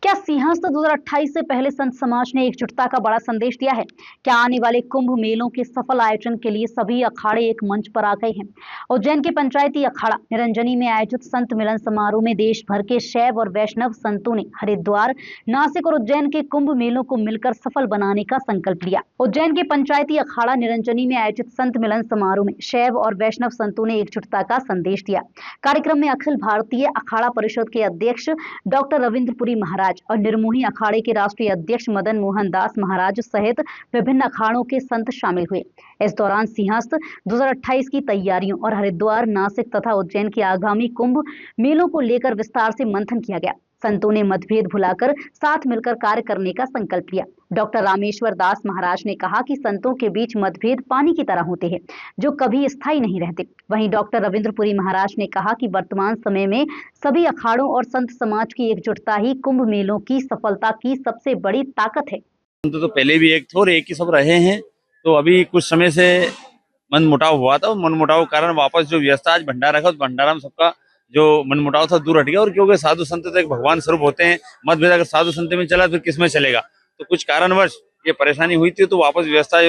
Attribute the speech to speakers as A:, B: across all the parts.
A: क्या सिंहस्थ 2028 से पहले संत समाज ने एकजुटता का बड़ा संदेश दिया है? क्या आने वाले कुंभ मेलों के सफल आयोजन के लिए सभी अखाड़े एक मंच पर आ गए हैं? उज्जैन के पंचायती अखाड़ा निरंजनी में आयोजित संत मिलन समारोह में देश भर के शैव और वैष्णव संतों ने हरिद्वार, नासिक और उज्जैन के कुंभ मेलों को मिलकर सफल बनाने का संकल्प लिया। उज्जैन के पंचायती अखाड़ा निरंजनी में आयोजित संत मिलन समारोह में शैव और वैष्णव संतों ने एकजुटता का संदेश दिया। कार्यक्रम में अखिल भारतीय अखाड़ा परिषद के अध्यक्ष डॉक्टर रविंद्रपुरी महाराज और निर्मोही अखाड़े के राष्ट्रीय अध्यक्ष मदन मोहन दास महाराज सहित विभिन्न अखाड़ों के संत शामिल हुए। इस दौरान सिंहस्थ 2028 की तैयारियों और हरिद्वार, नासिक तथा उज्जैन के आगामी कुंभ मेलों को लेकर विस्तार से मंथन किया गया। संतों ने मतभेद भुलाकर साथ मिलकर कार्य करने का संकल्प लिया। डॉक्टर रामेश्वर दास महाराज ने कहा कि संतों के बीच मतभेद पानी की तरह होते हैं, जो कभी स्थायी नहीं रहते। वहीं डॉक्टर रविंद्रपुरी महाराज ने कहा कि वर्तमान समय में सभी अखाड़ों और संत समाज की एकजुटता ही कुंभ मेलों की सफलता की सबसे बड़ी ताकत है।
B: तो पहले भी एक थे और एक ही सब रहे हैं, तो अभी कुछ समय से मन मुटाव हुआ था। मन मुटाव के कारण वापस जो व्यवस्था आज भंडारा रखा, उस भंडारा में सबका जो मन मुटाव था दूर हट गया। और क्योंकि साधु संत तो एक भगवान स्वरूप होते हैं, मतभेद अगर साधु संत में चला फिर किस में चलेगा। तो कुछ कारणवश ये परेशानी हुई थी, तो वापस व्यवस्था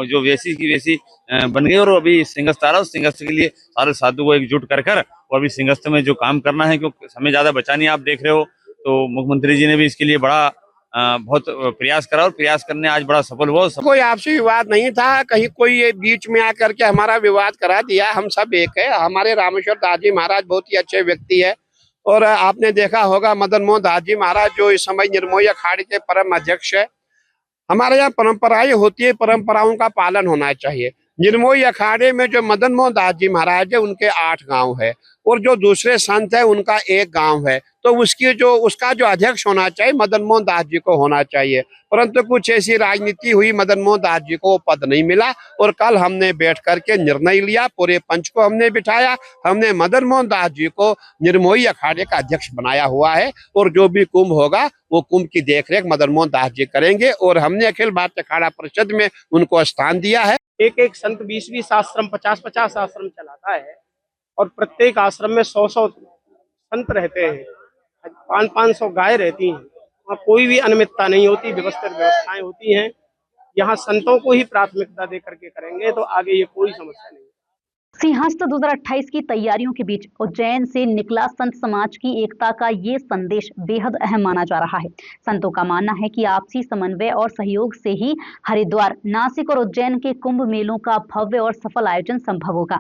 B: जो वैसी की वैसी बन गई। और अभी सिंहस्थ आ रहा है, उस सिंहस्थ के लिए सारे साधु को एकजुट कर और अभी सिंहस्थ में जो काम करना है, क्योंकि समय ज्यादा बचा नहीं, आप देख रहे हो। तो मुख्यमंत्री जी ने भी इसके लिए बड़ा बहुत प्रयास करा और प्रयास करने आज बड़ा सफल हुआ।
C: कोई आपसी विवाद नहीं था, कहीं कोई ये बीच में आकर के हमारा विवाद करा दिया। हम सब एक है। हमारे रामेश्वर दास जी महाराज बहुत ही अच्छे व्यक्ति है। और आपने देखा होगा मदन मोहन दास जी महाराज जो इस समय निर्मोही अखाड़े के परम अध्यक्ष है। हमारे यहाँ परंपराएं होती है, परंपराओं का पालन होना चाहिए। निर्मोही अखाड़े में जो मदन मोहन दास जी महाराज है, उनके 8 गांव है और जो दूसरे संत है उनका 1 गांव है। तो उसका जो अध्यक्ष होना चाहिए मदन मोहन दास जी को होना चाहिए। परंतु कुछ ऐसी राजनीति हुई, मदन मोहन दास जी को पद नहीं मिला। और कल हमने बैठ करके निर्णय लिया, पूरे पंच को हमने बिठाया, हमने मदन मोहन दास जी को निर्मोही अखाड़े का अध्यक्ष बनाया हुआ है। और जो भी कुंभ होगा वो कुंभ की देखरेख मदन मोहन दास जी करेंगे। और हमने अखिल भारतीय अखाड़ा परिषद में उनको स्थान दिया है।
D: एक संत 20 आश्रम 50 आश्रम चलाता है और प्रत्येक आश्रम में 100 संत रहते हैं, 500 गाय रहती हैं। वहाँ कोई भी अनियमितता नहीं होती, व्यवस्थित व्यवस्थाएं होती हैं। यहाँ संतों को ही प्राथमिकता दे करके करेंगे तो आगे ये कोई समस्या नहीं।
A: सिंहस्थ 2028 की तैयारियों के बीच उज्जैन से निकला संत समाज की एकता का ये संदेश बेहद अहम माना जा रहा है। संतों का मानना है कि आपसी समन्वय और सहयोग से ही हरिद्वार, नासिक और उज्जैन के कुंभ मेलों का भव्य और सफल आयोजन संभव होगा।